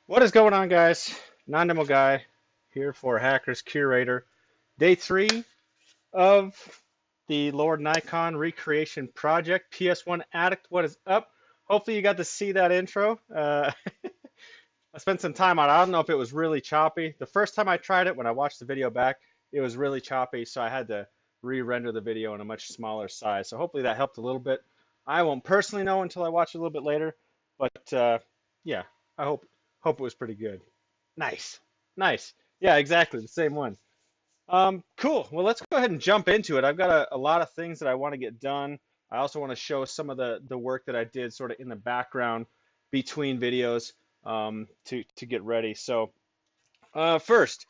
What is going on, guys? Non-demo guy here for Hackers Curator. Day 3 of the Lord Nikon recreation project. PS1 Addict, what is up? Hopefully you got to see that intro. I spent some time on it. I don't know if it was really choppy. The first time I tried it, when I watched the video back, it was really choppy, so I had to re-render the video in a much smaller size. So hopefully that helped a little bit. I won't personally know until I watch it a little bit later, but yeah, I hope it was pretty good. Nice, nice. Yeah, exactly, the same one. Cool. Well, let's go ahead and jump into it. I've got a lot of things that I want to get done. I also want to show some of the work that I did sort of in the background between videos to get ready. So first,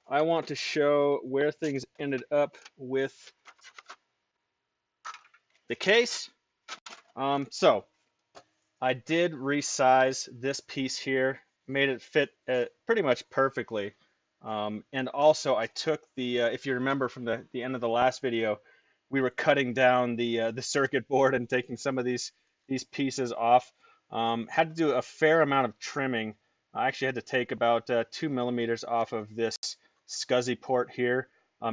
I want to show where things ended up with the case. So I did resize this piece here, made it fit pretty much perfectly. And also I took the, if you remember from the end of the last video, we were cutting down the circuit board and taking some of these pieces off. Had to do a fair amount of trimming. I actually had to take about 2 millimeters off of this SCSI port here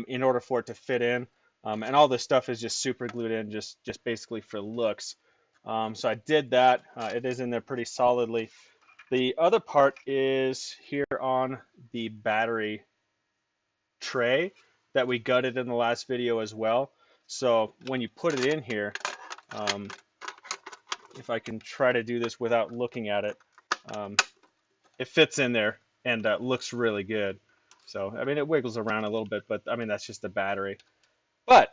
in order for it to fit in. And all this stuff is just super glued in, just basically for looks. So I did that. It is in there pretty solidly. The other part is here on the battery tray that we gutted in the last video as well. So when you put it in here, um, if I can try to do this without looking at it, um, it fits in there and looks really good. So, I mean, it wiggles around a little bit, but I mean, that's just the battery. But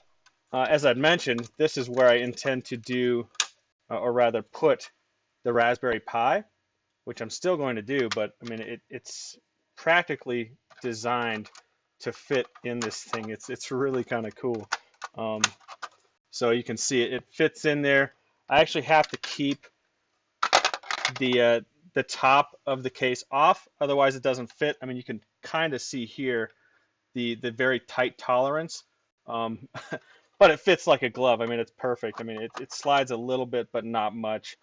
as I'd mentioned, this is where I intend to do, or rather put the Raspberry Pi, which I'm still going to do, but I mean, it's practically designed to fit in this thing. It's really kind of cool. Um, so you can see it fits in there. I actually have to keep the top of the case off, otherwise it doesn't fit. I mean, you can kind of see here the very tight tolerance, um, but it fits like a glove. I mean, it's perfect. I mean, it slides a little bit, but not much.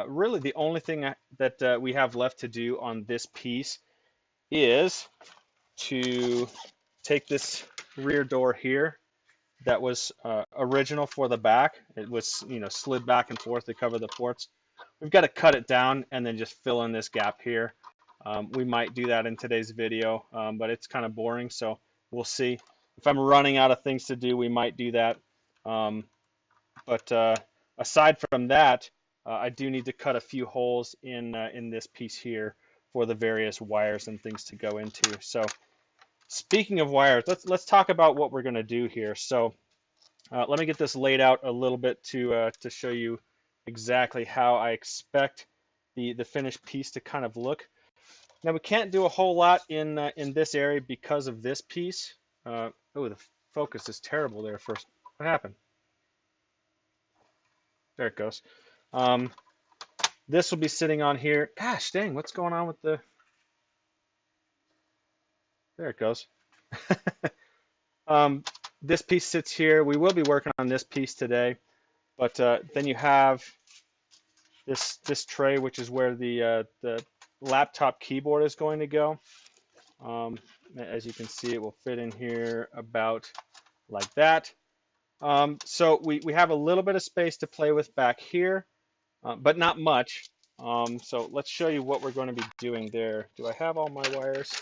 Really, the only thing that we have left to do on this piece is to take this rear door here that was original for the back. It was, slid back and forth to cover the ports. We've got to cut it down and then just fill in this gap here. We might do that in today's video, but it's kind of boring, so we'll see. If I'm running out of things to do, we might do that. But aside from that, I do need to cut a few holes in this piece here for the various wires and things to go into. So speaking of wires, let's talk about what we're going to do here. So let me get this laid out a little bit to show you exactly how I expect the finished piece to kind of look. Now we can't do a whole lot in this area because of this piece. Oh, the focus is terrible there first. What happened? There it goes. This will be sitting on here. Gosh dang, what's going on with the... There it goes. This piece sits here. We will be working on this piece today, but then you have this tray, which is where the laptop keyboard is going to go. As you can see, it will fit in here about like that. So we have a little bit of space to play with back here, but not much. So let's show you what we're going to be doing there. Do I have all my wires?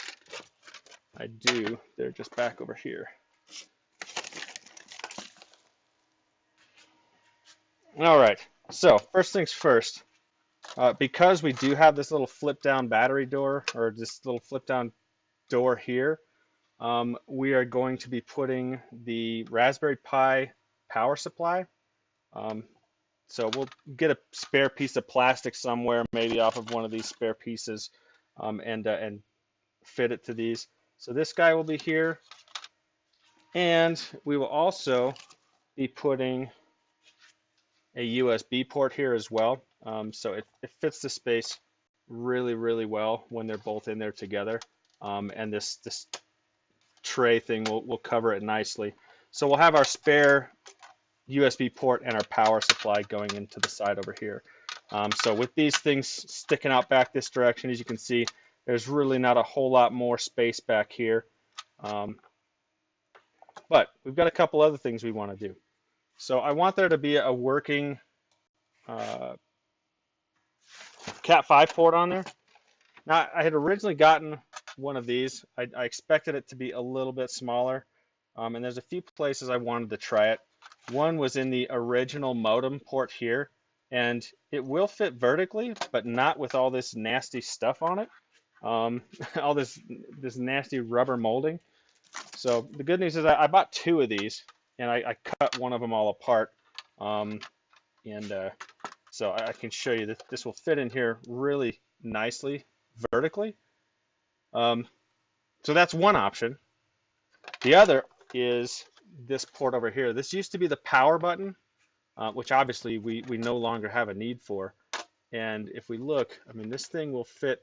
I do. They're just back over here. All right. So first things first, because we do have this little flip down battery door, or this little flip down door here, we are going to be putting the Raspberry Pi power supply. So we'll get a spare piece of plastic somewhere, maybe off of one of these spare pieces, and fit it to these. So this guy will be here, and we will also be putting a USB port here as well. So it fits the space really, really well when they're both in there together. And this tray thing will cover it nicely. So we'll have our spare USB port and our power supply going into the side over here. So with these things sticking out back this direction, as you can see, there's really not a whole lot more space back here. But we've got a couple other things we want to do. So I want there to be a working Cat 5 port on there. Now, I had originally gotten one of these. I expected it to be a little bit smaller, and there's a few places I wanted to try it. One was in the original modem port here, and it will fit vertically, but not with all this nasty stuff on it, all this nasty rubber molding. So the good news is I bought two of these, and I cut one of them all apart, so I can show you that this will fit in here really nicely vertically. So that's one option. The other is this port over here. This used to be the power button, which obviously we no longer have a need for. And if we look, I mean, this thing will fit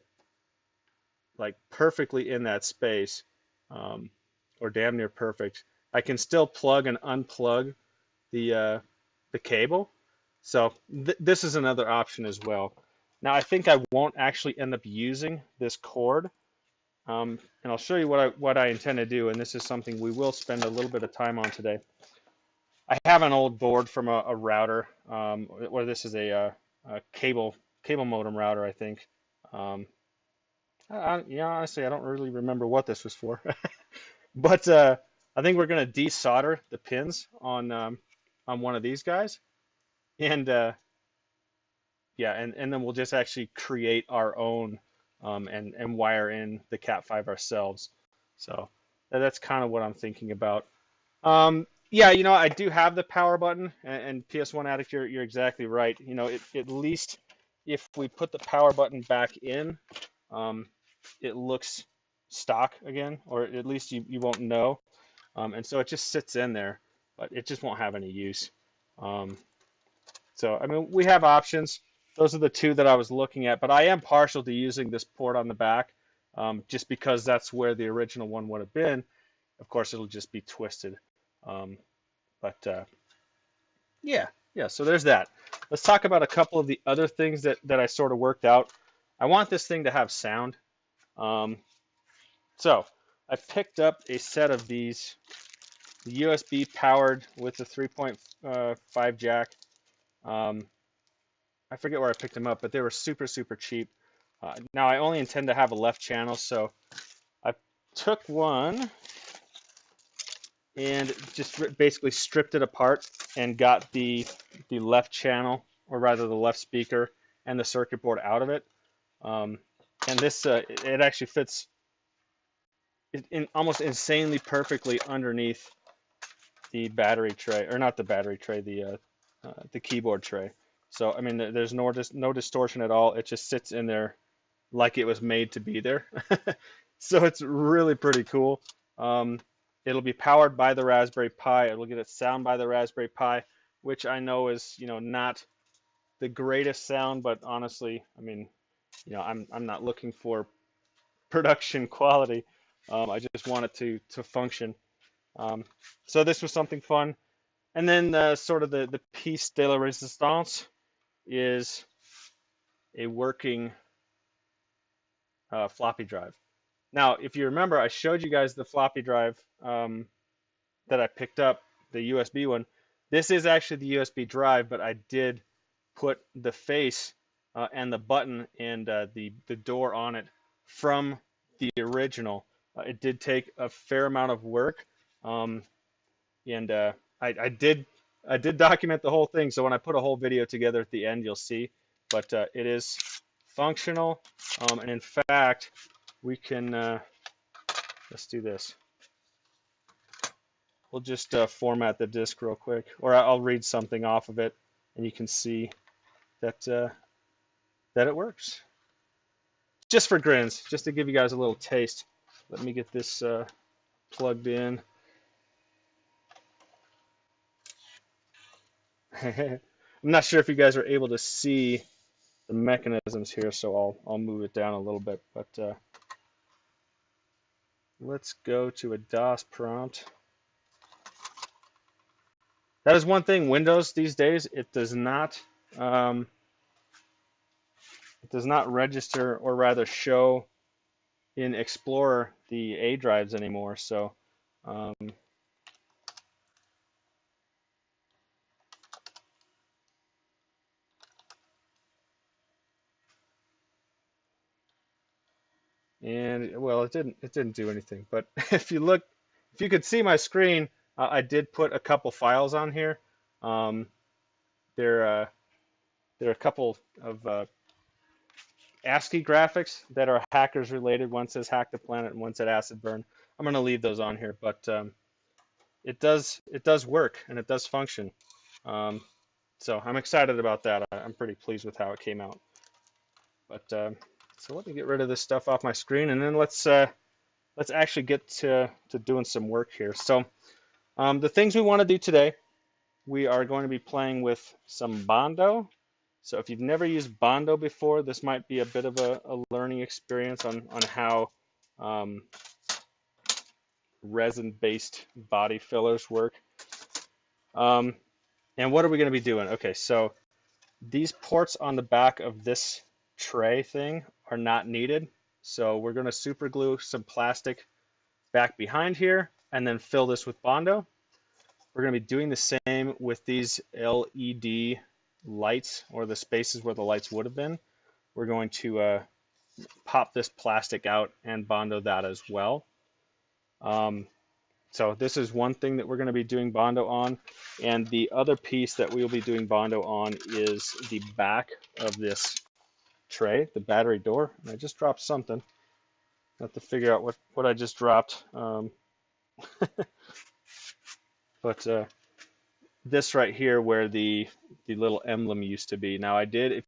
like perfectly in that space, or damn near perfect. I can still plug and unplug the cable. So this is another option as well. Now I think I won't actually end up using this cord, and I'll show you what I intend to do. And this is something we will spend a little bit of time on today. I have an old board from a router, or this is a cable modem router, I think. Um, yeah, honestly, I don't really remember what this was for, but I think we're gonna desolder the pins on one of these guys, and yeah, and then we'll just actually create our own and wire in the Cat5 ourselves. So that's kind of what I'm thinking about. Yeah, I do have the power button, and PS1 Addict, you're exactly right. At least if we put the power button back in, um, it looks stock again, or at least you won't know. And so it just sits in there, but it just won't have any use. Um, so, I mean, we have options. Those are the two that I was looking at, but I am partial to using this port on the back, just because that's where the original one would have been. Of course, it'll just be twisted. Um, but yeah, yeah, so there's that. Let's talk about a couple of the other things that I sort of worked out. I want this thing to have sound. Um, so I picked up a set of these USB powered with the 3.5 jack. I forget where I picked them up, but they were super, super cheap. Now I only intend to have a left channel, so I took one and just basically stripped it apart and got the left channel, or rather the left speaker, and the circuit board out of it. And this it actually fits in almost insanely perfectly underneath the battery tray, or not the battery tray, the keyboard tray. So I mean, there's no distortion at all. It just sits in there like it was made to be there. So it's really pretty cool. It'll be powered by the Raspberry Pi. It'll get its sound by the Raspberry Pi, which I know is, not the greatest sound, but honestly, I mean, I'm not looking for production quality. I just want it to function. Um, so this was something fun. And then sort of the piece de la resistance is a working floppy drive. Now, if you remember, I showed you guys the floppy drive that I picked up, the USB one. This is actually the USB drive, but I did put the face and the button and the door on it from the original. It did take a fair amount of work, um, and I did document the whole thing. So when I put a whole video together at the end, you'll see. But it is functional, and in fact, we can let's do this. We'll just format the disk real quick, or I'll read something off of it, and you can see that that it works. Just for grins, just to give you guys a little taste. Let me get this plugged in. I'm not sure if you guys are able to see the mechanisms here, so I'll move it down a little bit. But let's go to a DOS prompt. That is one thing, Windows these days, it does not register, or rather show in Explorer the A drives anymore. So and well, it didn't do anything. But if you could see my screen, I did put a couple files on here. Um, there there are a couple of ASCII graphics that are hackers related. One says Hack the Planet and one said Acid Burn. I'm going to leave those on here, but it does work and it does function. Um, so I'm excited about that. I'm pretty pleased with how it came out. But so let me get rid of this stuff off my screen, and then let's actually get to doing some work here. So the things we want to do today, we are going to be playing with some Bondo. So if you've never used Bondo before, this might be a bit of a learning experience on how resin-based body fillers work. And what are we going to be doing? Okay, so these ports on the back of this tray thing are not needed. So we're going to super glue some plastic back behind here and then fill this with Bondo. We're going to be doing the same with these LED lights, or the spaces where the lights would have been. We're going to pop this plastic out and Bondo that as well. So this is one thing that we're going to be doing Bondo on. And the other piece that we will be doing Bondo on is the back of this tray, the battery door. And I just dropped something. I have to figure out what I just dropped. But this right here where the little emblem used to be. Now I did, if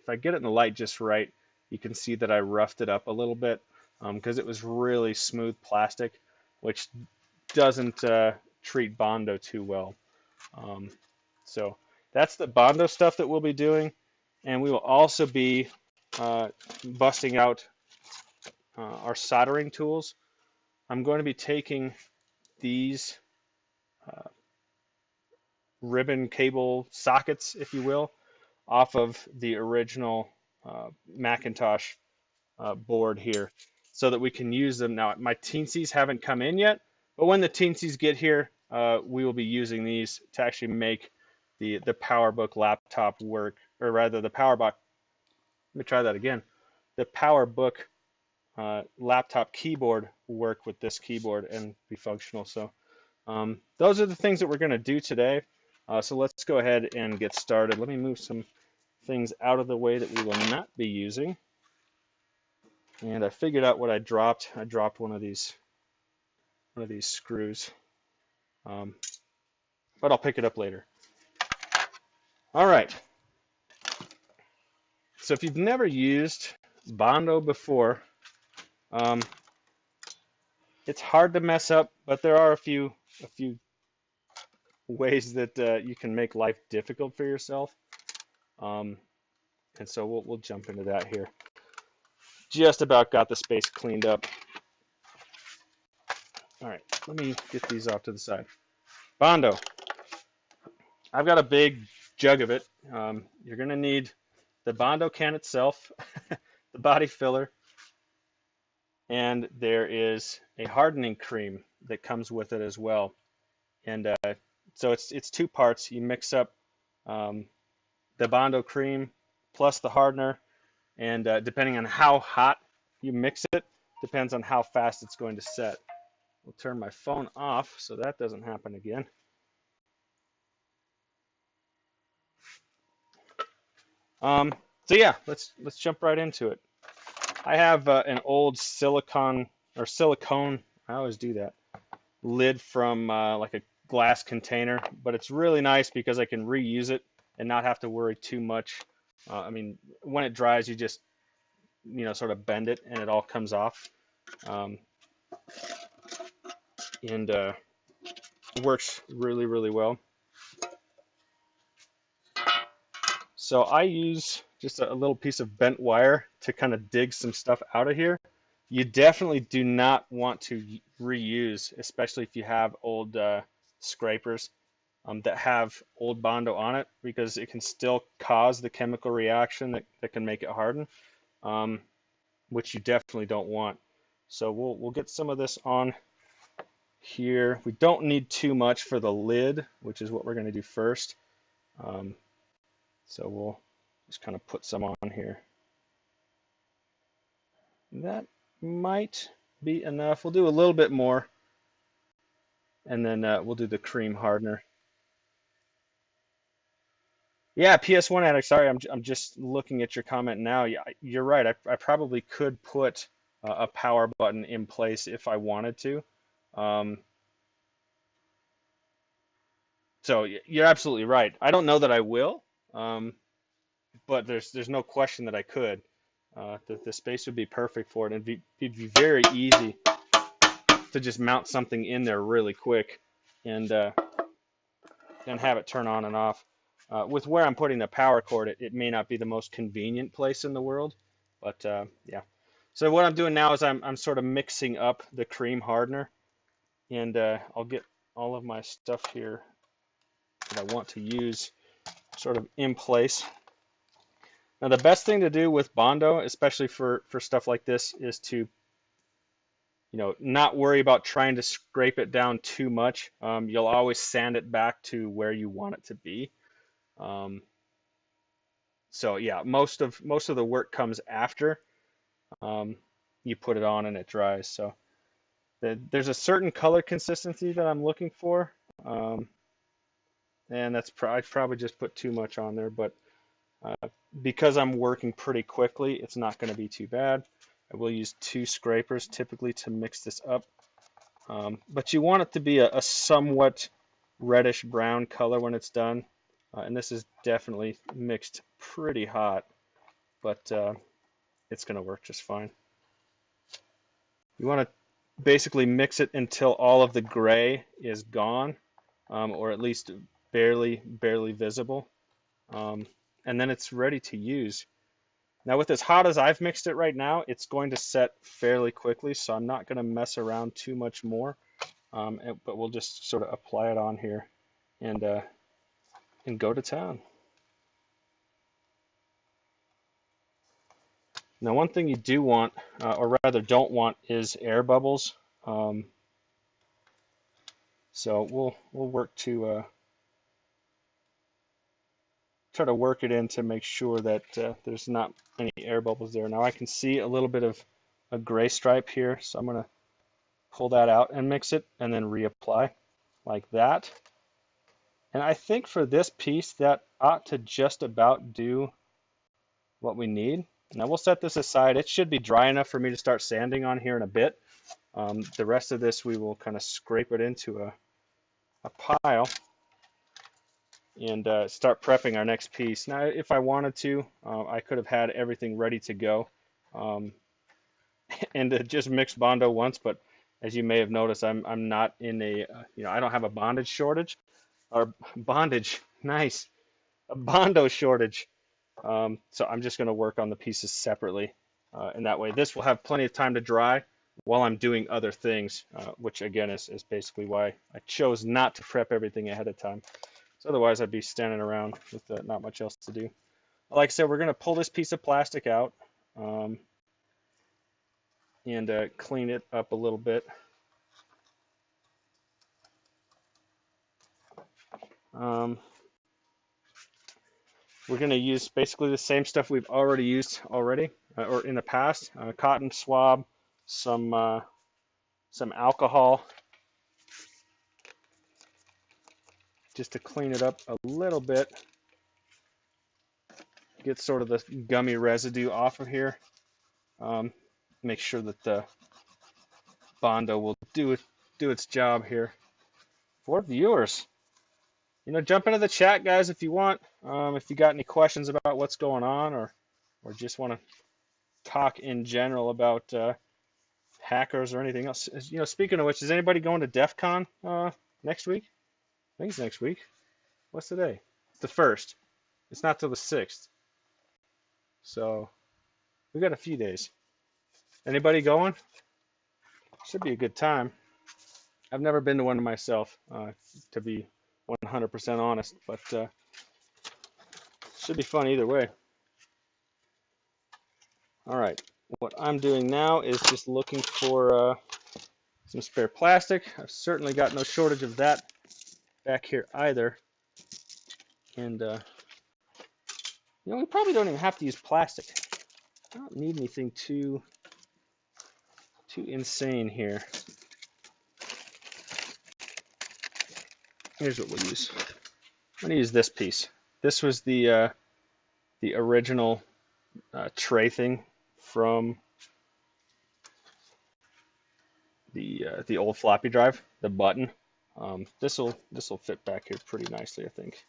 I get it in the light just right, you can see that I roughed it up a little bit because it was really smooth plastic, which doesn't treat Bondo too well. So that's the Bondo stuff that we'll be doing, and we will also be busting out our soldering tools. I'm going to be taking these ribbon cable sockets, if you will, off of the original Macintosh board here so that we can use them. Now, my teensies haven't come in yet, but when the teensies get here, we will be using these to actually make the PowerBook laptop work, or rather the PowerBook, let me try that again, the PowerBook laptop keyboard work with this keyboard and be functional. So those are the things that we're going to do today. So let's go ahead and get started. Let me move some things out of the way that we will not be using. And I figured out what I dropped. I dropped one of these screws, but I'll pick it up later. All right. So if you've never used Bondo before, it's hard to mess up, but there are a few ways that you can make life difficult for yourself. And so we'll jump into that here. Just about got the space cleaned up. All right, let me get these off to the side. Bondo. I've got a big jug of it. You're going to need the Bondo can itself, the body filler, and there is a hardening cream that comes with it as well. And so it's two parts. You mix up the Bondo cream plus the hardener, and depending on how hot you mix it, depends on how fast it's going to set. We'll turn my phone off so that doesn't happen again. So yeah, let's jump right into it. I have an old silicone, I always do that, lid from like a glass container, but it's really nice because I can reuse it and not have to worry too much. I mean, when it dries, you just, sort of bend it and it all comes off. And it works really, really well. So I use just a little piece of bent wire to kind of dig some stuff out of here. You definitely do not want to reuse, especially if you have old scrapers that have old Bondo on it, because it can still cause the chemical reaction that can make it harden, which you definitely don't want. So we'll get some of this on here. We don't need too much for the lid, which is what we're going to do first. So we'll just kind of put some on here. That might be enough. We'll do a little bit more, and then we'll do the cream hardener. Yeah, PS1 addict. Sorry, I'm just looking at your comment now. Yeah, you're right. I probably could put a power button in place if I wanted to. Um, so you're absolutely right. I don't know that I will, but there's no question that I could. The space would be perfect for it, and it'd be very easy to just mount something in there really quick and have it turn on and off. With where I'm putting the power cord, it may not be the most convenient place in the world, but yeah. So what I'm doing now is I'm sort of mixing up the cream hardener, and I'll get all of my stuff here that I want to use sort of in place. Now the best thing to do with Bondo, especially for stuff like this, is to not worry about trying to scrape it down too much. You'll always sand it back to where you want it to be. So yeah, most of the work comes after you put it on and it dries. So there's a certain color consistency that I'm looking for, and I probably just put too much on there, but because I'm working pretty quickly, it's not going to be too bad. I will use 2 scrapers typically to mix this up, but you want it to be a somewhat reddish brown color when it's done, and this is definitely mixed pretty hot, but it's going to work just fine. You want to basically mix it until all of the gray is gone, or at least barely visible, and then it's ready to use. Now with as hot as I've mixed it right now, it's going to set fairly quickly, so I'm not going to mess around too much more, but we'll just sort of apply it on here and go to town. Now one thing you do want, or rather don't want, is air bubbles. So we'll work to try to work it in to make sure that there's not any air bubbles there. Now I can see a little bit of a gray stripe here, so I'm going to pull that out and mix it and then reapply like that. And I think for this piece that ought to just about do what we need. Now we'll set this aside. It should be dry enough for me to start sanding on here in a bit. The rest of this we will kind of scrape it into a pile and start prepping our next piece. Now if I wanted to, I could have had everything ready to go and just mix Bondo once, but as you may have noticed, I'm not in a I don't have a bondage shortage, or bondage, nice, a Bondo shortage. So I'm just going to work on the pieces separately, and that way this will have plenty of time to dry while I'm doing other things, which again is basically why I chose not to prep everything ahead of time. So otherwise I'd be standing around with not much else to do. Like I said, we're going to pull this piece of plastic out and clean it up a little bit. We're going to use basically the same stuff we've already used or in the past. Cotton swab, some alcohol, just to clean it up a little bit. Get sort of the gummy residue off of here. Make sure that the Bondo will do its job here. For viewers, jump into the chat, guys, if you want. If you got any questions about what's going on, or just want to talk in general about hackers or anything else. Speaking of which, is anybody going to DEF CON next week? I think it's next week. What's today? It's the 1st. It's not till the 6th. So we got a few days. Anybody going? Should be a good time. I've never been to one myself, to be 100% honest, but should be fun either way. All right, what I'm doing now is just looking for some spare plastic. I've certainly got no shortage of that back here either. And we probably don't even have to use plastic. I don't need anything too insane here. Here's what we'll use. I'm going to use this piece. This was the original tray thing from the old floppy drive, the button. This will fit back here pretty nicely, I think.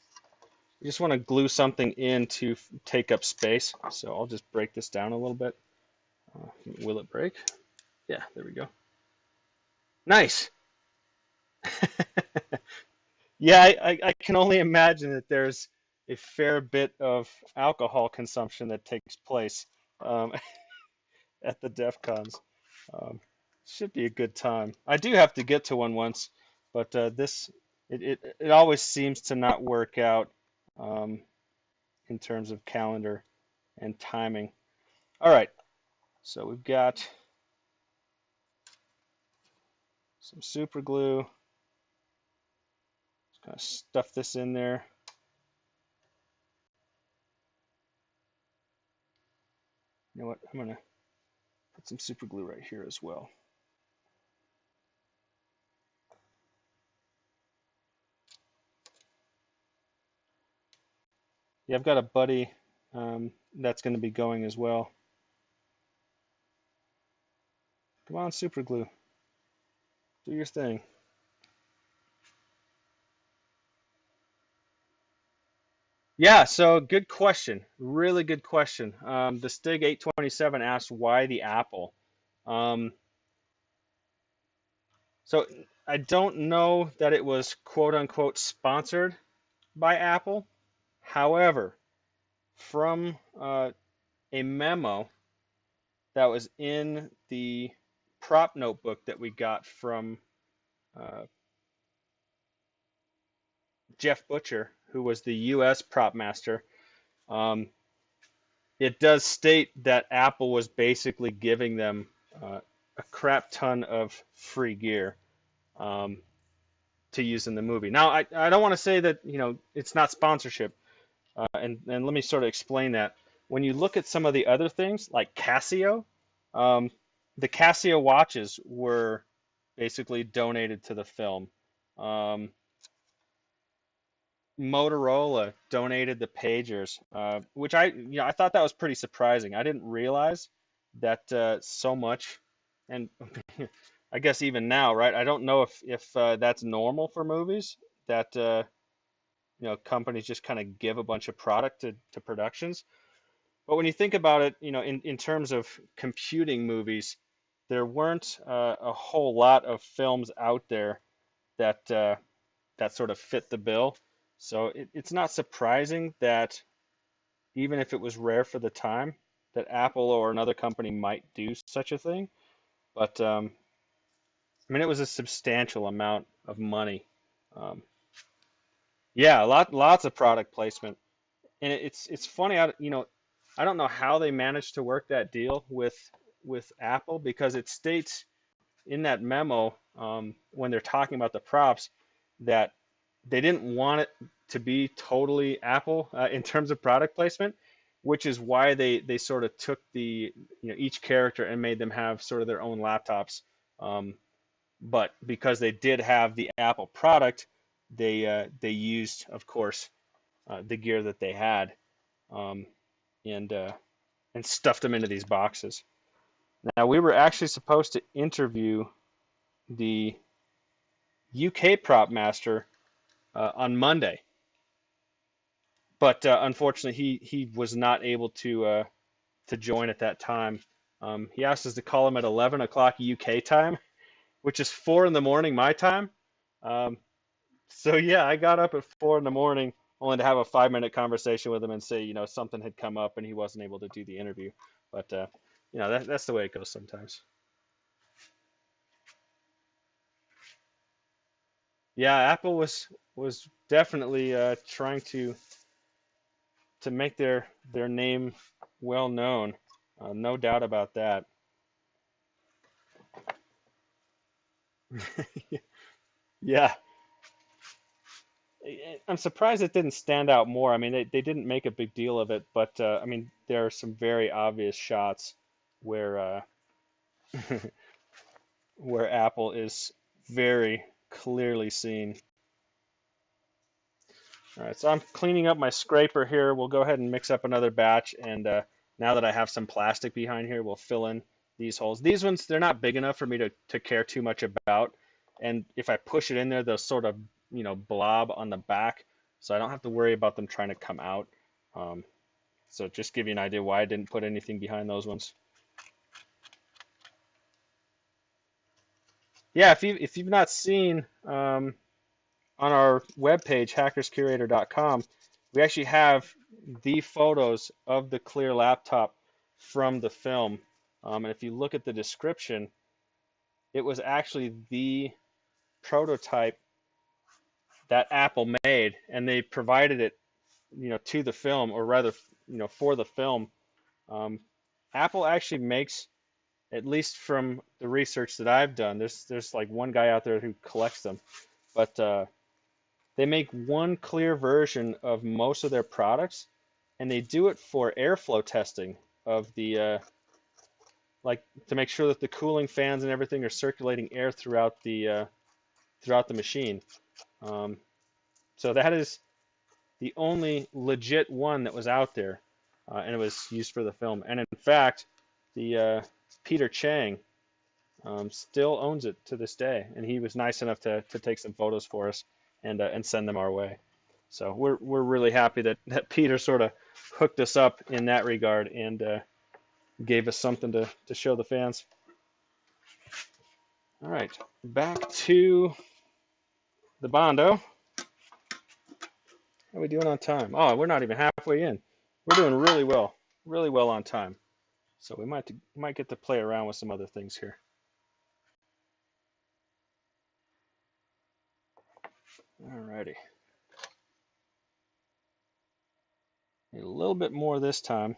You just want to glue something in to take up space, so I'll just break this down a little bit. Will it break? Yeah, there we go. Nice. Yeah, I can only imagine that there's a fair bit of alcohol consumption that takes place at the DEF CONs. Should be a good time. I do have to get to one once, but this it always seems to not work out um, in terms of calendar and timing. All right, so we've got some super glue. Just kind of stuff this in there. You know what? I'm gonna put some super glue right here as well. Yeah, I've got a buddy that's going to be going as well. Come on, super glue, do your thing. Yeah, so good question. Really good question. The Stig 827 asked why the Apple. Um, so I don't know that it was quote unquote sponsored by Apple. However, from a memo that was in the prop notebook that we got from uh, Jeff Butcher, who was the US prop master, um, it does state that Apple was basically giving them a crap ton of free gear um, to use in the movie. Now, I don't want to say that it's not sponsorship, and let me sort of explain that. When you look at some of the other things like Casio, um, the Casio watches were basically donated to the film. Um, Motorola donated the pagers, which I thought that was pretty surprising. I didn't realize that so much, and I guess even now, right? I don't know if that's normal for movies that companies just kind of give a bunch of product to productions. But when you think about it, in terms of computing movies, there weren't a whole lot of films out there that that sort of fit the bill. So it's not surprising that even if it was rare for the time, that Apple or another company might do such a thing. But I mean, it was a substantial amount of money. Um, yeah, lots of product placement, and it's funny. I don't know how they managed to work that deal with Apple because it states in that memo when they're talking about the props that they didn't want it to be totally Apple in terms of product placement, which is why they sort of took the each character and made them have sort of their own laptops. But because they did have the Apple product, they used, of course, the gear that they had um, and and stuffed them into these boxes. Now we were actually supposed to interview the UK prop master on Monday, but unfortunately he was not able to join at that time. He asked us to call him at 11 o'clock UK time, which is 4 in the morning my time. Um, so yeah, I got up at 4 in the morning only to have a 5-minute conversation with him and say something had come up and he wasn't able to do the interview. But that's the way it goes sometimes. Yeah, Apple was definitely trying to make their name well known. No doubt about that. Yeah, I'm surprised it didn't stand out more. I mean, they didn't make a big deal of it, but I mean, there are some very obvious shots where where Apple is very clearly seen. All right, so I'm cleaning up my scraper here. We'll go ahead and mix up another batch, and now that I have some plastic behind here, we'll fill in these holes. These ones, they're not big enough for me to care too much about, and if I push it in there, they'll sort of, blob on the back, so I don't have to worry about them trying to come out. Um, so just give you an idea why I didn't put anything behind those ones. Yeah, if you've not seen on our webpage, HackersCurator.com, we actually have the photos of the clear laptop from the film. And if you look at the description, it was actually the prototype that Apple made, and they provided it, to the film, or rather, for the film. Um, Apple actually makes, at least from the research that I've done, there's like one guy out there who collects them, but they make one clear version of most of their products, and they do it for airflow testing of the like to make sure that the cooling fans and everything are circulating air throughout the machine. Um, so that is the only legit one that was out there, and it was used for the film. And in fact, the Peter Chang still owns it to this day, and he was nice enough to take some photos for us and send them our way. So we're really happy that Peter sort of hooked us up in that regard and gave us something to show the fans. All right, back to the Bondo. How are we doing on time? Oh, we're not even halfway in. We're doing really well on time. So we might get to play around with some other things here. Alrighty, a little bit more this time.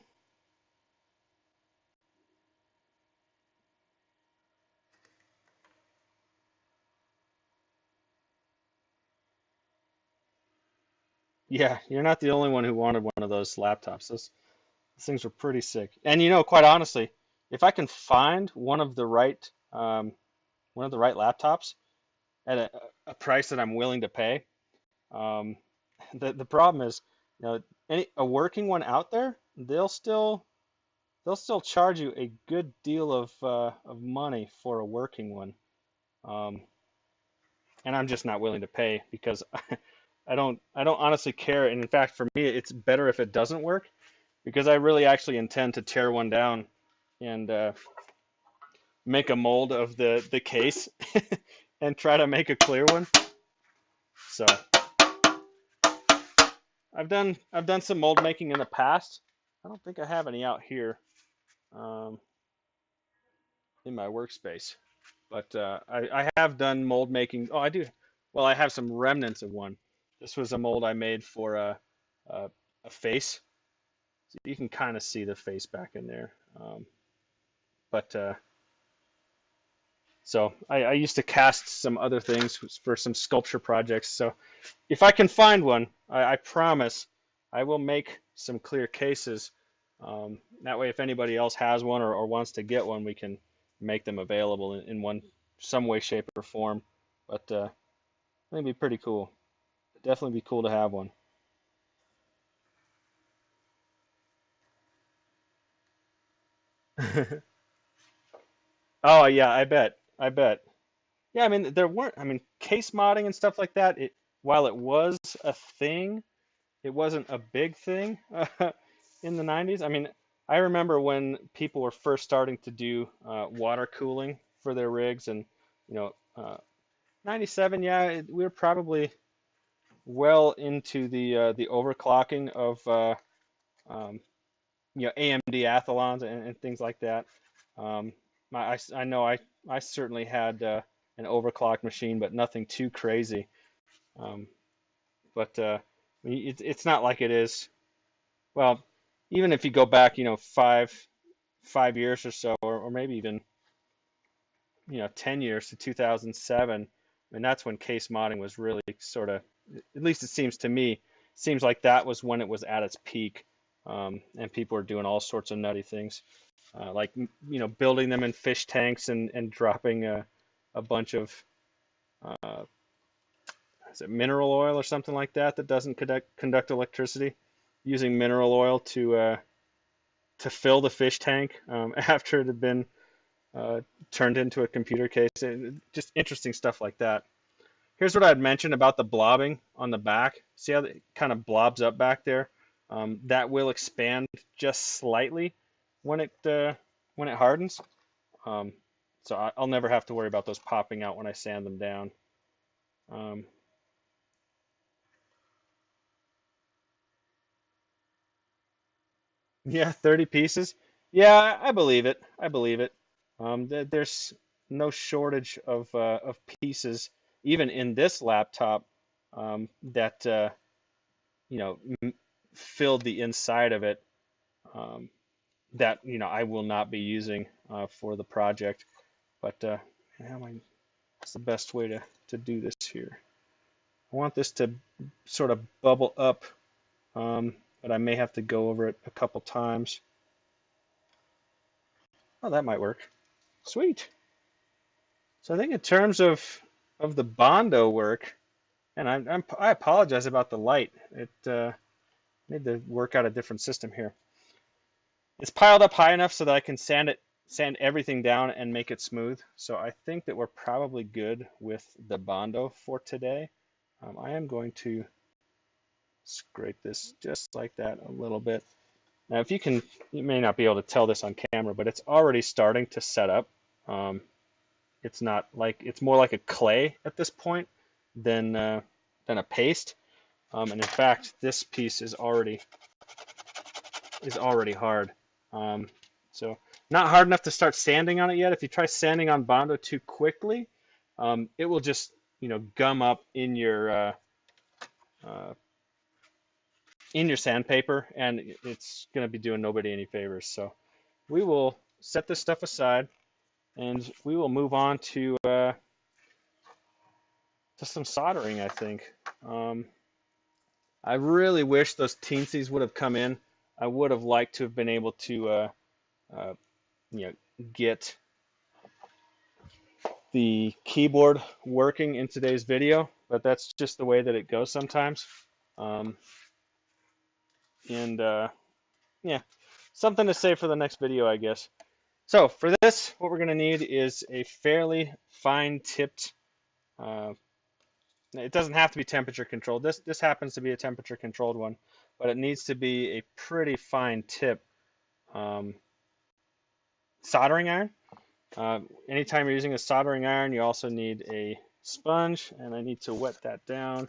Yeah, you're not the only one who wanted one of those laptops. Those things are pretty sick. And quite honestly, if I can find one of the right laptops at a price that I'm willing to pay, um, the problem is, a working one out there, they'll still charge you a good deal of money for a working one, um, and I'm just not willing to pay because I don't honestly care. And in fact, for me, it's better if it doesn't work because I really actually intend to tear one down and make a mold of the case and try to make a clear one. So I've done some mold making in the past. I don't think I have any out here um, in my workspace, but I have done mold making. Oh, I do. Well, I have some remnants of one. This was a mold I made for a, a face. So you can kind of see the face back in there. But So I used to cast some other things for some sculpture projects. So if I can find one, I promise I will make some clear cases. That way, if anybody else has one or wants to get one, we can make them available in some way, shape, or form. But I think it'd be pretty cool. It'd definitely be cool to have one. Oh yeah, I bet. I bet. Yeah, I mean there weren't. I mean case modding and stuff like that. While it was a thing, it wasn't a big thing in the 90s. I mean, I remember when people were first starting to do water cooling for their rigs, and you know, 97. Yeah, we were probably well into the overclocking of um, AMD Athlons and things like that. Um, I know I certainly had an overclocked machine, but nothing too crazy. Um, but it's not like it is. Well, even if you go back, 5 years or so, or maybe even 10 years to 2007, and that's when case modding was really sort of, at least it seems to me, seems like that was when it was at its peak, and people were doing all sorts of nutty things, like building them in fish tanks and dropping a bunch of uh, is it mineral oil or something like that that doesn't conduct electricity, using mineral oil to fill the fish tank after it had been uh, turned into a computer case. And just interesting stuff like that. Here's what I'd mentioned about the blobbing on the back. See how it kind of blobs up back there? That will expand just slightly when it hardens. Um, so I'll never have to worry about those popping out when I sand them down. Um, Yeah, 30 pieces. Yeah, I believe it. I believe it. There's no shortage of pieces, even in this laptop, that you know, filled the inside of it, um, that I will not be using for the project. But what's the best way to do this here? I want this to sort of bubble up, but I may have to go over it a couple times. Oh, that might work. Sweet. So I think in terms of the Bondo work, and I apologize about the light. It need to work out a different system here. It's piled up high enough so that I can sand everything down and make it smooth. So I think that we're probably good with the Bondo for today. I am going to scrape this just like that a little bit. Now, if you may not be able to tell this on camera, but it's already starting to set up. It's more like a clay at this point than a paste. And in fact, this piece is already hard. So not hard enough to start sanding on it yet. If you try sanding on Bondo too quickly, it will just gum up in your sandpaper, and it's going to be doing nobody any favors. So we will set this stuff aside, and we will move on to some soldering, I think. I really wish those teensies would have come in. I would have liked to have been able to get the keyboard working in today's video, but that's just the way that it goes sometimes. Yeah, something to say for the next video, I guess. So for this, what we're going to need is a fairly fine-tipped. It doesn't have to be temperature controlled. This happens to be a temperature controlled one, but it needs to be a pretty fine tip soldering iron. Anytime you're using a soldering iron, you also need a sponge, and I need to wet that down.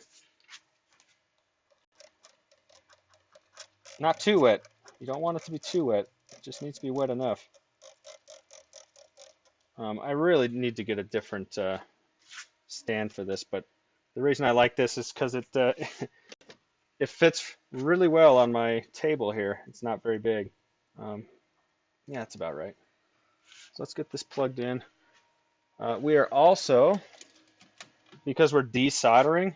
Not too wet. You don't want it to be too wet. It just needs to be wet enough. I really need to get a different stand for this, but the reason I like this is because it it fits really well on my table here. It's not very big. Yeah, that's about right. So let's get this plugged in. We are also, because we're desoldering,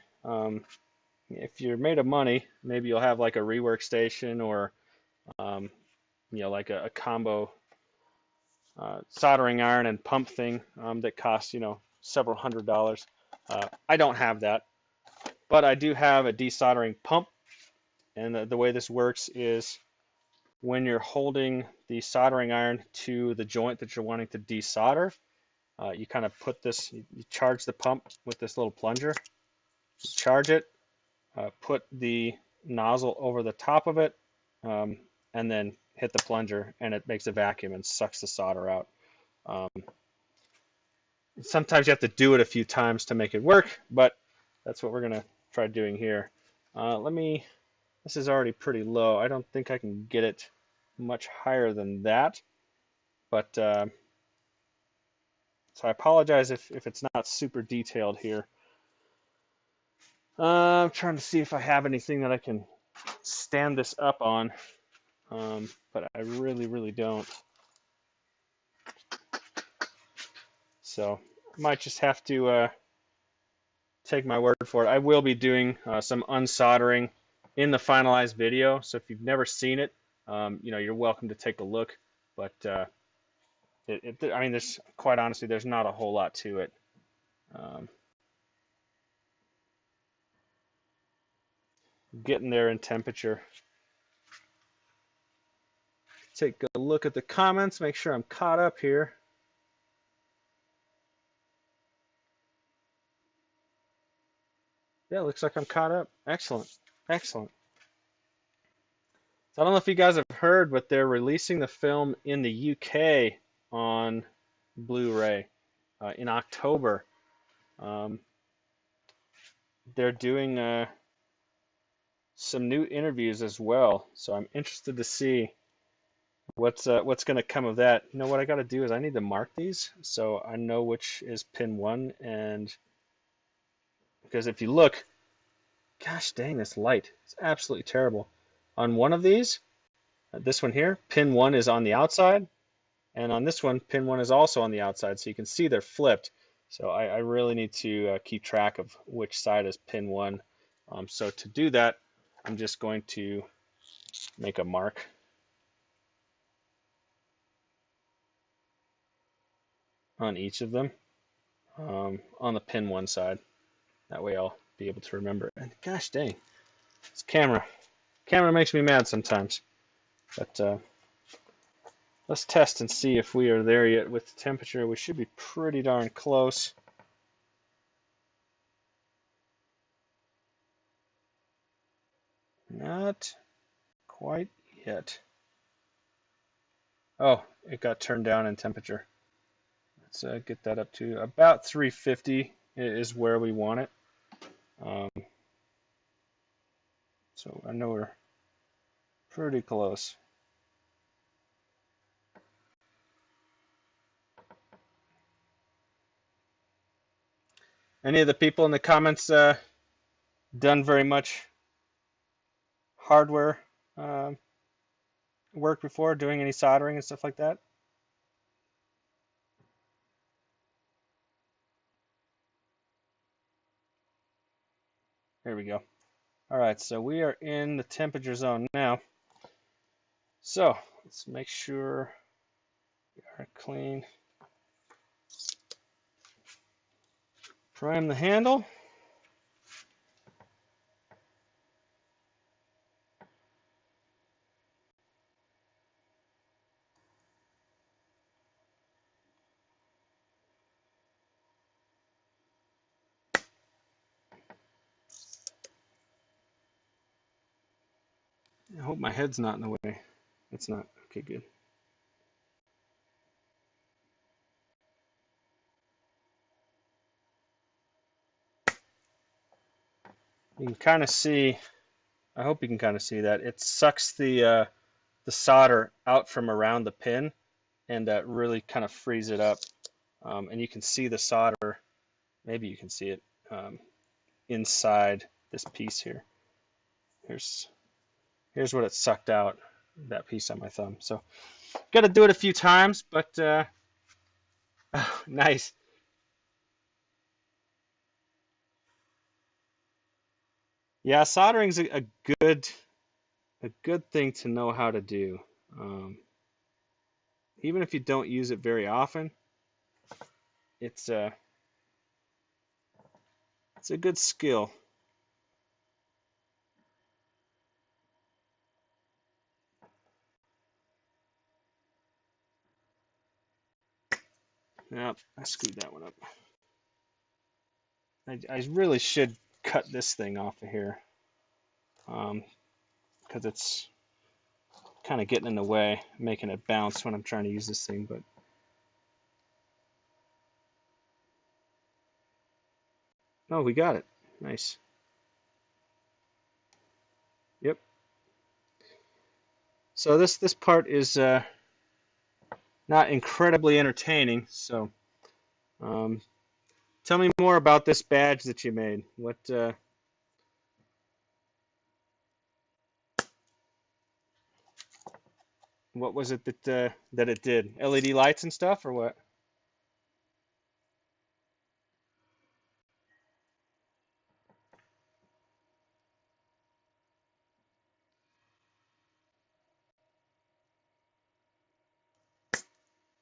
if you're made of money, maybe you'll have like a rework station or like a combo soldering iron and pump thing that costs several $100s. I don't have that, but I do have a desoldering pump, and the way this works is when you're holding the soldering iron to the joint that you're wanting to desolder, you kind of put this, you charge the pump with this little plunger, charge it, put the nozzle over the top of it, and then hit the plunger, and it makes a vacuum and sucks the solder out. Sometimes you have to do it a few times to make it work, but that's what we're going to try doing here. This is already pretty low. I don't think I can get it much higher than that, but so I apologize if it's not super detailed here. I'm trying to see if I have anything that I can stand this up on, but I really don't. So I might just have to take my word for it. I will be doing some unsoldering in the finalized video, so if you've never seen it, you're welcome to take a look. But I mean, quite honestly, there's not a whole lot to it. Getting there in temperature. Take a look at the comments, make sure I'm caught up here. Yeah, looks like I'm caught up. Excellent. Excellent. So I don't know if you guys have heard, but they're releasing the film in the UK on Blu-ray in October. They're doing some new interviews as well, so I'm interested to see what's going to come of that. You know what I got to do is I need to mark these so I know which is pin 1, and because if you look, gosh dang, this light. It's absolutely terrible. On one of these, this one here, pin 1 is on the outside, and on this one, pin 1 is also on the outside, so you can see they're flipped. So I really need to keep track of which side is pin 1. So to do that, I'm just going to make a mark on each of them on the pin 1 side. That way I'll be able to remember. And gosh dang, this camera makes me mad sometimes. But let's test and see if we are there yet with the temperature. We should be pretty darn close. Not quite yet. Oh, it got turned down in temperature. Let's get that up to about 350 is where we want it. So I know we're pretty close. Any of the people in the comments done very much hardware work before, doing any soldering and stuff like that? There we go. All right, so we are in the temperature zone now. So let's make sure we are clean. Prime the handle. I hope my head's not in the way. It's not. Okay, good. You can kind of see, I hope you can kind of see that. It sucks the solder out from around the pin, and that really kind of frees it up. And you can see the solder, maybe you can see it inside this piece here. Here's what it sucked out, that piece on my thumb. So got to do it a few times, but nice. Yeah, soldering's a good thing to know how to do. Even if you don't use it very often, it's a good skill. Yep, I screwed that one up. I really should cut this thing off of here, because it's kind of getting in the way, making it bounce when I'm trying to use this thing. But oh, we got it. Nice. Yep. So this part is not incredibly entertaining. So tell me more about this badge that you made. What was it that it did? LED lights and stuff, or what?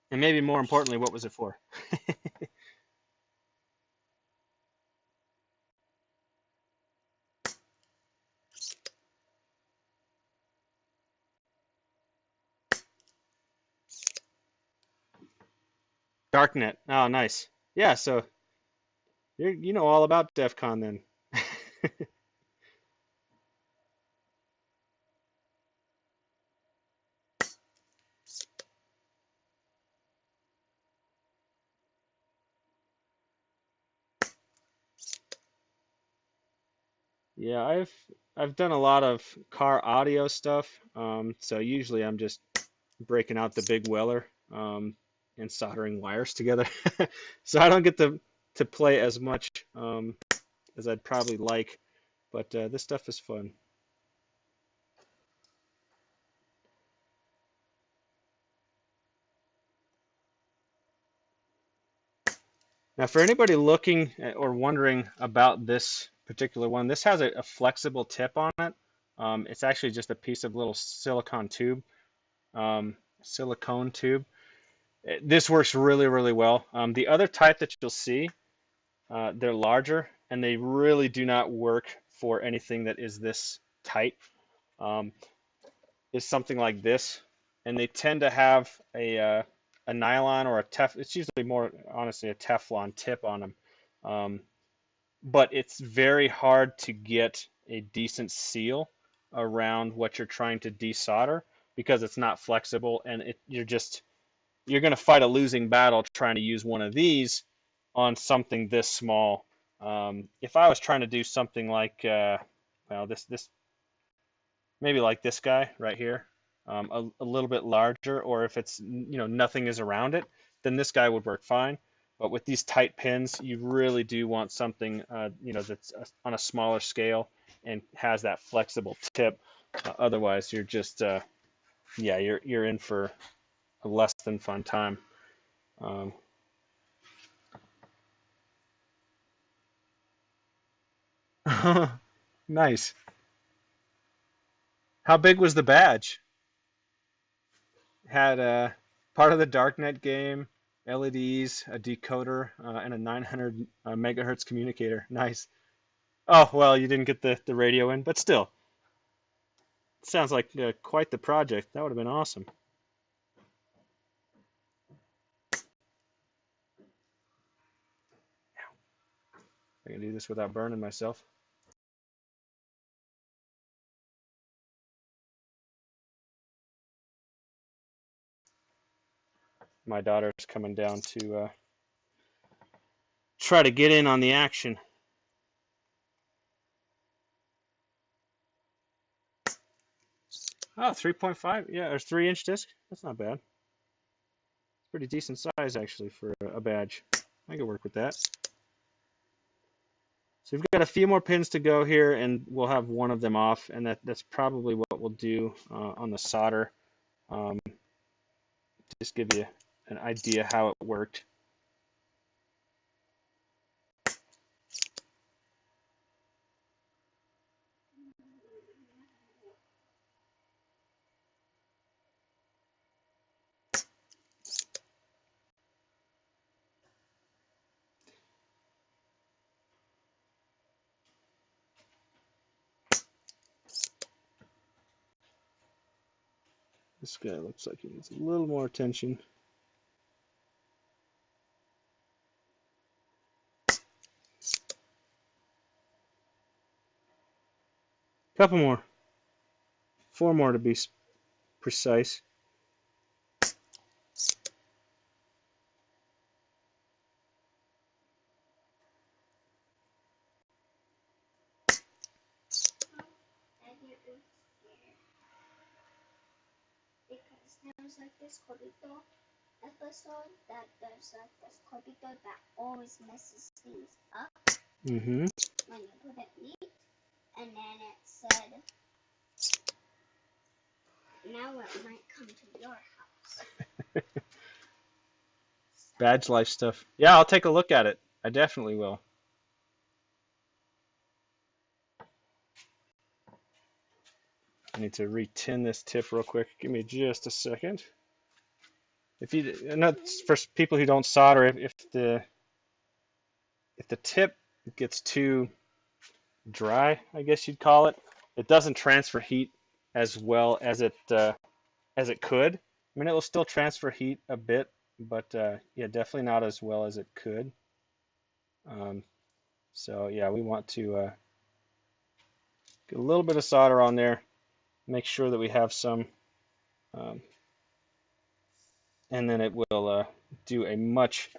And maybe more importantly, what was it for? Darknet. Oh, nice. Yeah, so you know all about DEF CON then. Yeah, I've done a lot of car audio stuff. So usually I'm just breaking out the big Weller and soldering wires together. So I don't get to play as much as I'd probably like But this stuff is fun. Now, for anybody looking or wondering about this particular one, this has a flexible tip on it. It's actually just a piece of little silicone tube. This works really, really well. The other type that you'll see, they're larger, and they really do not work for anything that is this tight. Um, is something like this, and they tend to have a nylon or a it's usually more honestly a Teflon tip on them. Um, but it's very hard to get a decent seal around what you're trying to desolder because it's not flexible, and you're going to fight a losing battle trying to use one of these on something this small. If I was trying to do something like well, this maybe like this guy right here, a little bit larger, or if it's nothing is around it, then this guy would work fine. But with these tight pins, you really do want something that's on a smaller scale and has that flexible tip. Otherwise, you're just yeah, you're in for a less than fun time. Um, nice. How big was the badge? Had part of the Darknet game, LEDs, a decoder, and a 900 megahertz communicator. Nice. Oh, well, you didn't get the radio in, but still, sounds like quite the project. That would have been awesome. I can do this without burning myself. My daughter's coming down to try to get in on the action. Oh, 3.5. Yeah, or 3-inch disc. That's not bad. It's pretty decent size, actually, for a badge. I could work with that. So we've got a few more pins to go here, and we'll have one of them off, and that's probably what we'll do on the solder. Um, just give you an idea how it worked. This guy looks like he needs a little more attention. Couple more. 4 more to be precise. Because there's like this corridor episode that there's like this corridor that always messes things up Mm-hmm. when you put it neat, and then it said, now it might come to your house. Badge life stuff. Yeah, I'll take a look at it. I definitely will. I need to re-tin this tip real quick. Give me just a second. If you, not for people who don't solder, if the tip gets too dry, I guess you'd call it, it doesn't transfer heat as well as it could. I mean, it will still transfer heat a bit, but yeah, definitely not as well as it could. So yeah, we want to get a little bit of solder on there, make sure that we have some, um, and then it will do a much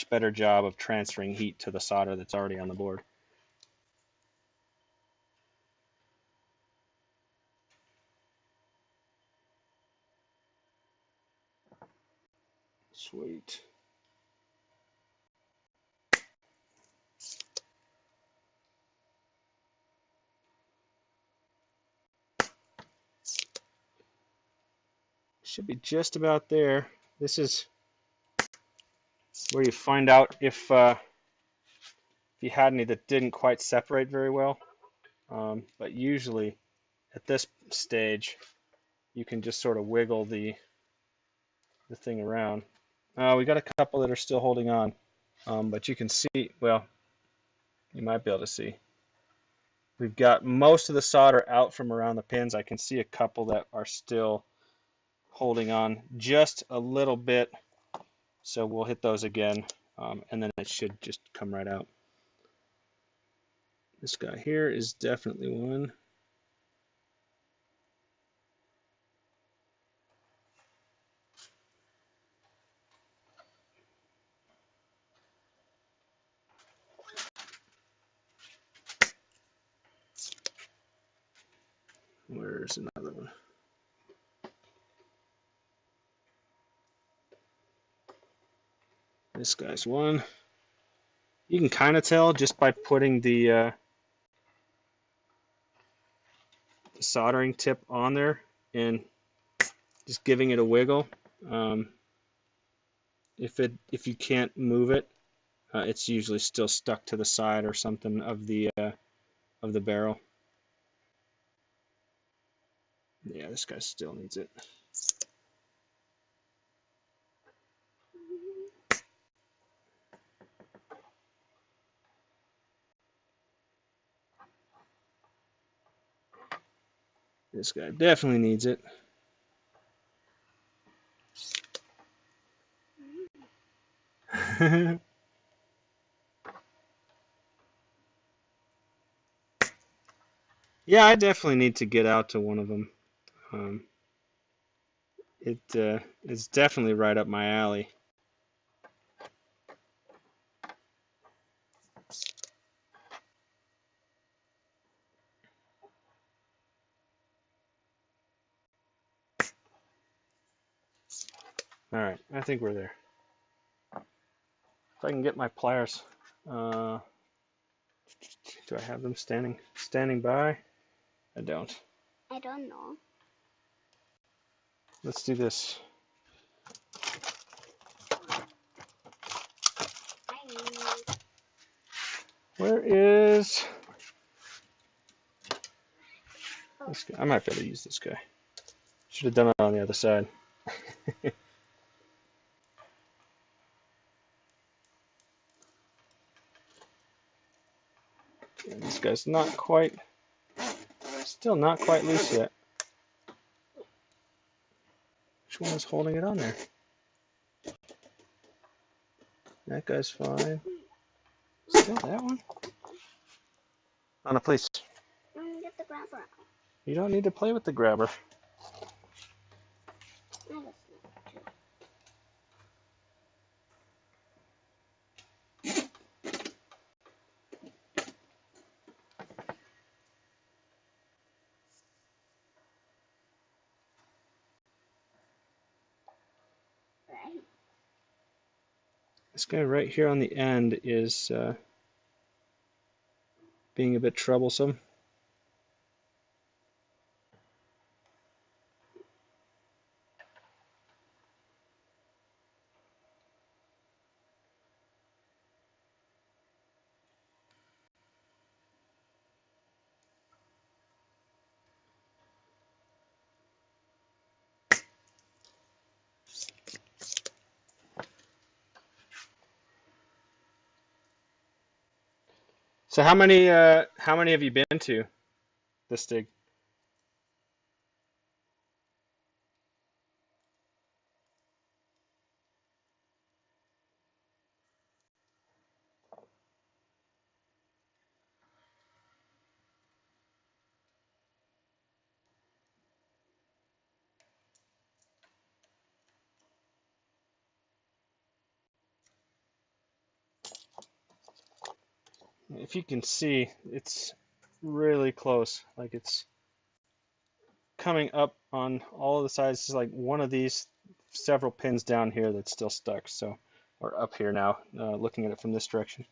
better job of transferring heat to the solder that's already on the board. Sweet. should be just about there. This is where you find out if you had any that didn't quite separate very well. But usually at this stage, you can just sort of wiggle the thing around. We got a couple that are still holding on, but you can see, well, you might be able to see. We've got most of the solder out from around the pins. I can see a couple that are still holding on just a little bit. So we'll hit those again, and then it should just come right out. This guy here is definitely one. Where's another one? This guy's one. You can kind of tell just by putting the soldering tip on there and just giving it a wiggle. If you can't move it, it's usually still stuck to the side or something of the barrel. Yeah, this guy still needs it. This guy definitely needs it. Yeah, I definitely need to get out to one of them. It's definitely right up my alley. All right, I think we're there. If I can get my pliers. Do I have them standing by? I don't. I don't know. Let's do this. Where is this guy? I might be able to use this guy. Should have done it on the other side. Yeah, this guy's still not quite loose yet. Which one is holding it on there? That guy's fine. Still that one? Anna, please. Get the grabber. You don't need to play with the grabber. This guy right here on the end is being a bit troublesome. So how many have you been to this dig? If you can see, it's really close. Like it's coming up on all of the sides. It's like one of these several pins down here that's still stuck. So, or up here now, looking at it from this direction.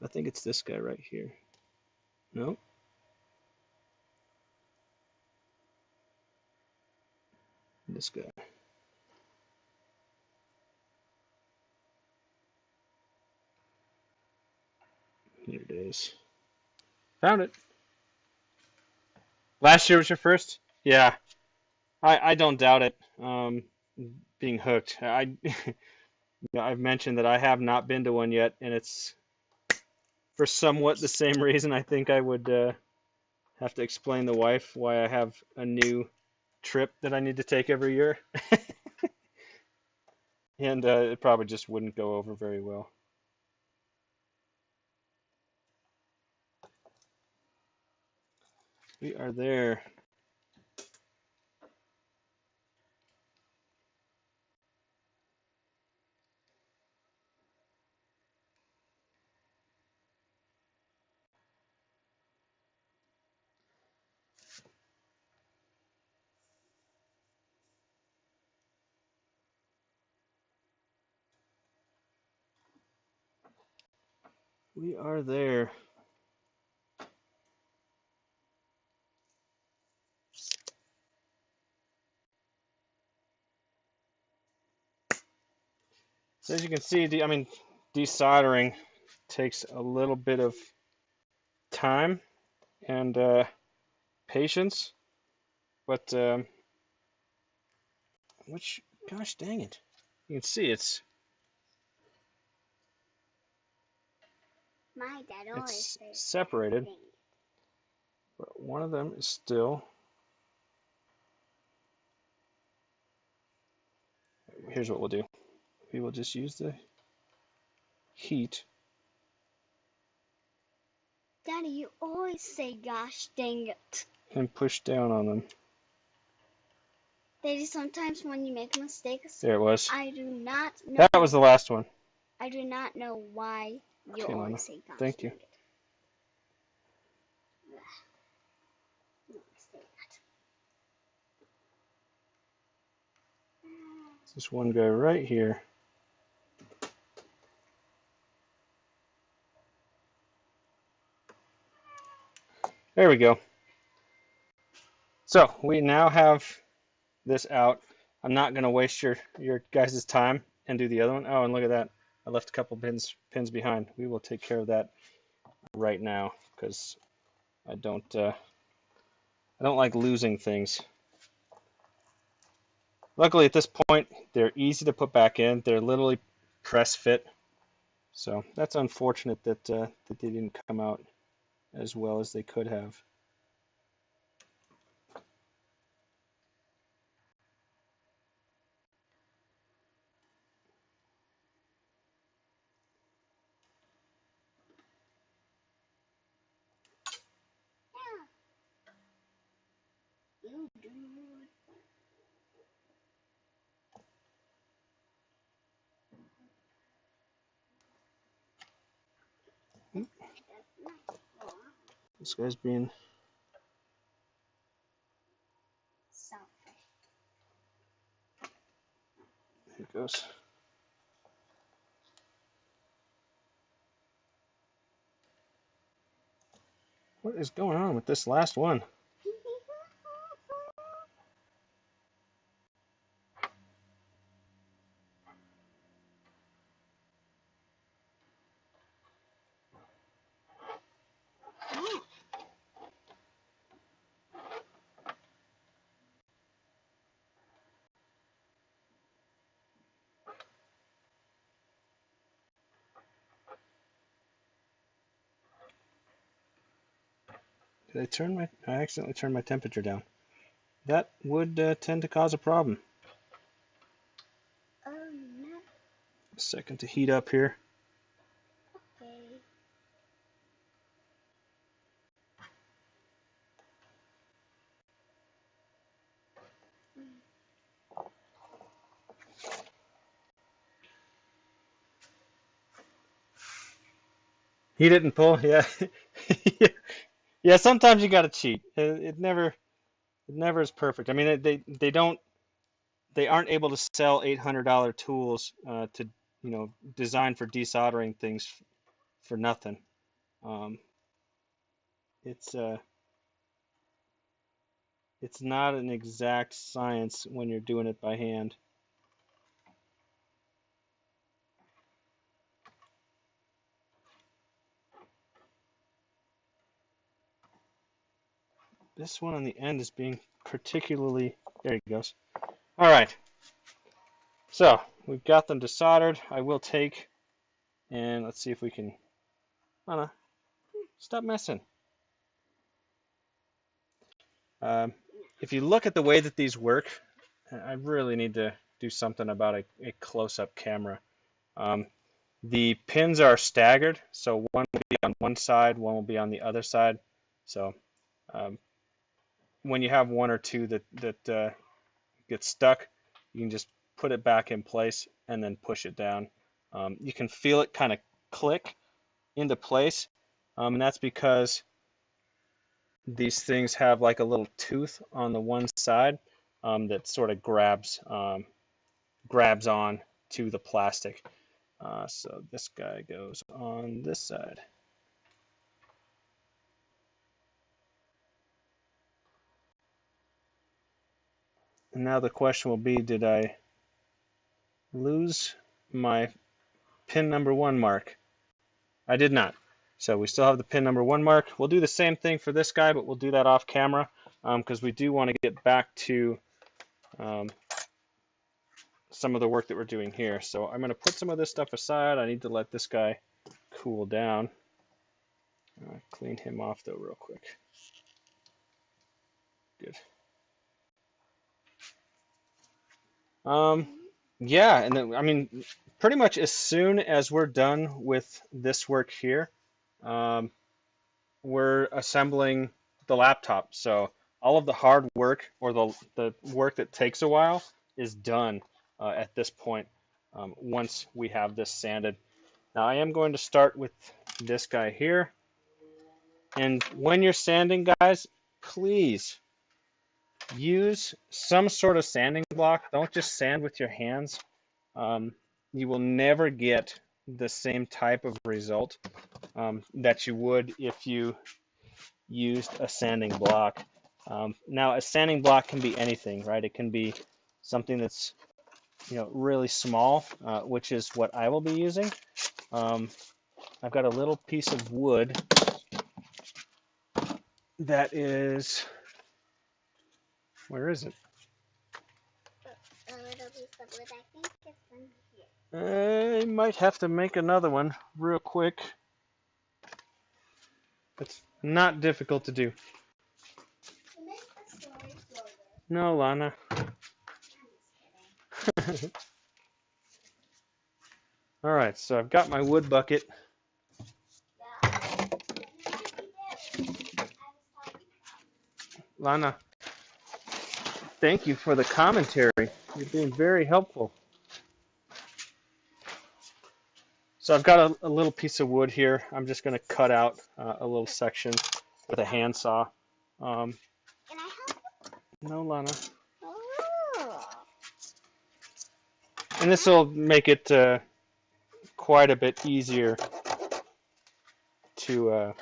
I think it's this guy right here. No. This guy. Here it is. Found it. Last year was your first? Yeah, I don't doubt it. Being hooked. I've mentioned that I have not been to one yet, and it's for somewhat the same reason. I think I would have to explain to the wife why I have a new trip that I need to take every year, and it probably just wouldn't go over very well. We are there. We are there. So as you can see, desoldering takes a little bit of time and patience, but which, gosh dang it, you can see My dad always it's says separated, thing. but one of them is still. Here's what we'll do. We will just use the heat. Daddy, you always say gosh dang it. And push down on them. Daddy, sometimes when you make mistakes, There it was. I do not know. That was the last one. I do not know why you Okay, always Mama. say gosh Thank dang you. it. This one guy right here. There we go. So we now have this out. I'm not going to waste your guys' time and do the other one. Oh, and look at that. I left a couple pins behind. We will take care of that right now because I don't like losing things. Luckily at this point they're easy to put back in. They're literally press fit. So that's unfortunate that that they didn't come out as well as they could have. You do. This guy's being Selfish. here it goes. What is going on with this last one? I accidentally turned my temperature down. That would tend to cause a problem. Oh no. A second to heat up here. Okay. He didn't pull, yeah. Yeah, sometimes you got to cheat. It never is perfect. I mean, they aren't able to sell $800 tools to design for desoldering things for nothing. Um, it's it's not an exact science when you're doing it by hand. this one on the end is being particularly, there he goes. All right, so we've got them desoldered. I will take, and let's see if we can, Anna, stop messing. If you look at the way that these work, I really need to do something about a close-up camera. The pins are staggered, so one will be on one side, one will be on the other side. So when you have one or two that get stuck, you can just put it back in place and then push it down. You can feel it kind of click into place, and that's because these things have like a little tooth on the one side that sort of grabs on to the plastic. So this guy goes on this side. And now the question will be, did I lose my pin number 1 mark? I did not. So we still have the pin number 1 mark. We'll do the same thing for this guy, but we'll do that off camera because we do want to get back to some of the work that we're doing here. So I'm going to put some of this stuff aside. I need to let this guy cool down. Clean him off though real quick. Good. Yeah, and then, I mean, pretty much as soon as we're done with this work here, we're assembling the laptop. So all of the hard work, or the work that takes a while, is done at this point once we have this sanded. Now I am going to start with this guy here. And when you're sanding, guys, please use some sort of sanding block. Don't just sand with your hands. You will never get the same type of result that you would if you used a sanding block. Now, a sanding block can be anything, right? It can be something that's really small, which is what I will be using. I've got a little piece of wood that is, where is it? A little piece of wood, I think it's in here. I might have to make another one real quick. It's not difficult to do. No, Lana. All right, so I've got my wood bucket. Lana, thank you for the commentary. You're being very helpful. So I've got a little piece of wood here. I'm just going to cut out a little section with a handsaw. Can I help you? No, Lana. Oh. And this will make it quite a bit easier to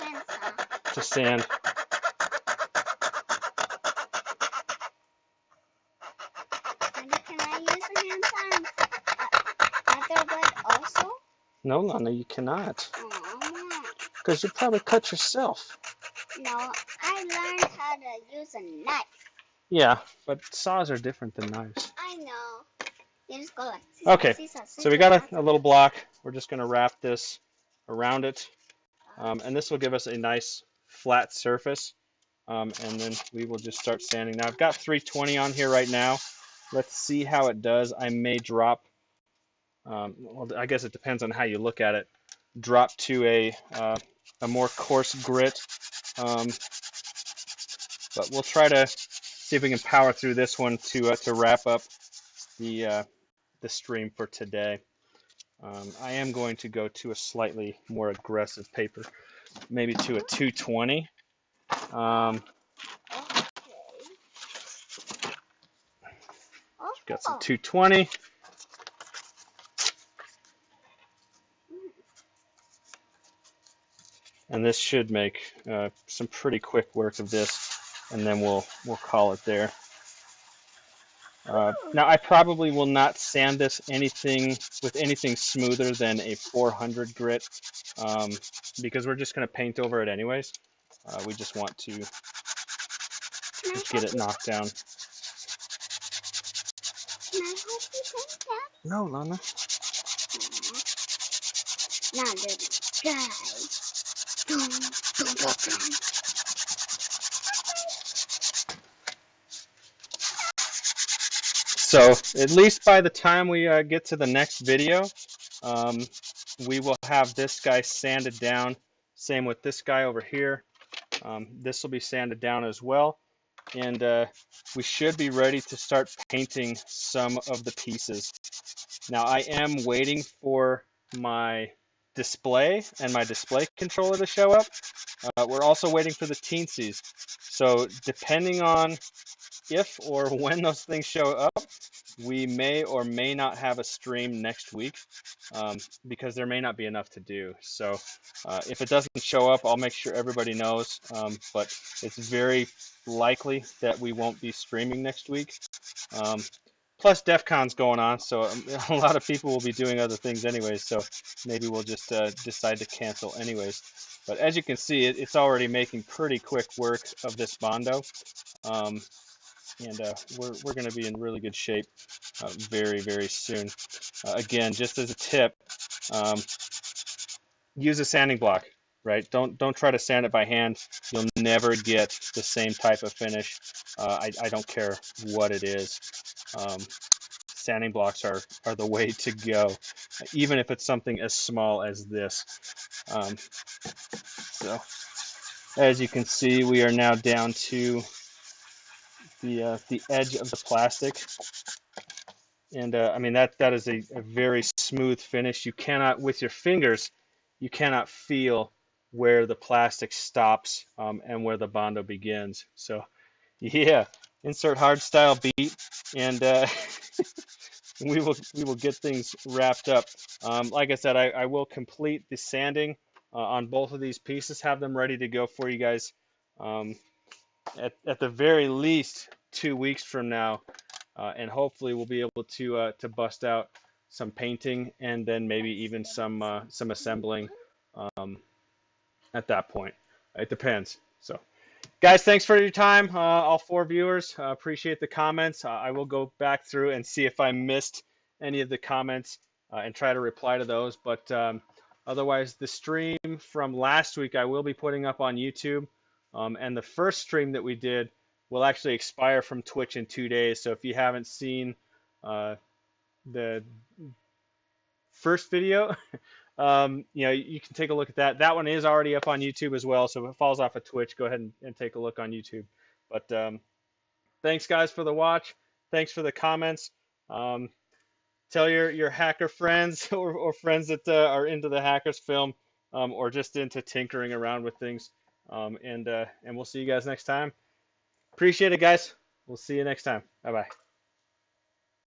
sand. Can I use a handsaw other wood also? No, Lana, you cannot. Oh, Because you'll probably cut yourself. no, I learned how to use a knife. Yeah, but saws are different than knives. I know. You just go like Okay, so we got a little block. We're just going to wrap this around it. And this will give us a nice flat surface. And then we will just start sanding. Now I've got 320 on here right now. Let's see how it does. I may drop, well, I guess it depends on how you look at it, drop to a more coarse grit. But we'll try to see if we can power through this one to wrap up the stream for today. I am going to go to a slightly more aggressive paper, maybe to a 220. Got some 220. And this should make some pretty quick work of this, and then we'll call it there. Now I probably will not sand this with anything smoother than a 400 grit because we're just going to paint over it anyways. We just want to get it knocked down. Can I help you paint that? No, Lana. Not little guy. So at least by the time we get to the next video, we will have this guy sanded down. Same with this guy over here. This will be sanded down as well. And we should be ready to start painting some of the pieces. Now I am waiting for my display and my display controller to show up. We're also waiting for the teensies. So depending on if or when those things show up, we may or may not have a stream next week because there may not be enough to do. So if it doesn't show up, I'll make sure everybody knows. But it's very likely that we won't be streaming next week. Plus DEF CON's going on, so a lot of people will be doing other things anyways, so maybe we'll just decide to cancel anyways. But as you can see, it's already making pretty quick work of this Bondo. And we're going to be in really good shape very, very soon. Again, just as a tip, use a sanding block, right? Don't try to sand it by hand. You'll never get the same type of finish. I don't care what it is. Sanding blocks are the way to go, even if it's something as small as this. So as you can see, we are now down to the edge of the plastic, and I mean that is a very smooth finish. You cannot, with your fingers, you cannot feel where the plastic stops and where the Bondo begins. So yeah, insert hard style beat, and we will get things wrapped up. Like I said, I will complete the sanding on both of these pieces, have them ready to go for you guys at the very least 2 weeks from now, and hopefully we'll be able to bust out some painting and then maybe even some assembling at that point. It depends. So guys, thanks for your time, all 4 viewers. Appreciate the comments. I will go back through and see if I missed any of the comments and try to reply to those. But otherwise, the stream from last week I will be putting up on YouTube. And the first stream that we did will actually expire from Twitch in 2 days. So if you haven't seen the first video, you can take a look at that. That one is already up on YouTube as well. So if it falls off of Twitch, go ahead and take a look on YouTube. But thanks, guys, for the watch. Thanks for the comments. Tell your hacker friends or friends that are into the hackers film or just into tinkering around with things. And we'll see you guys next time. Appreciate it, guys. We'll see you next time. Bye-bye.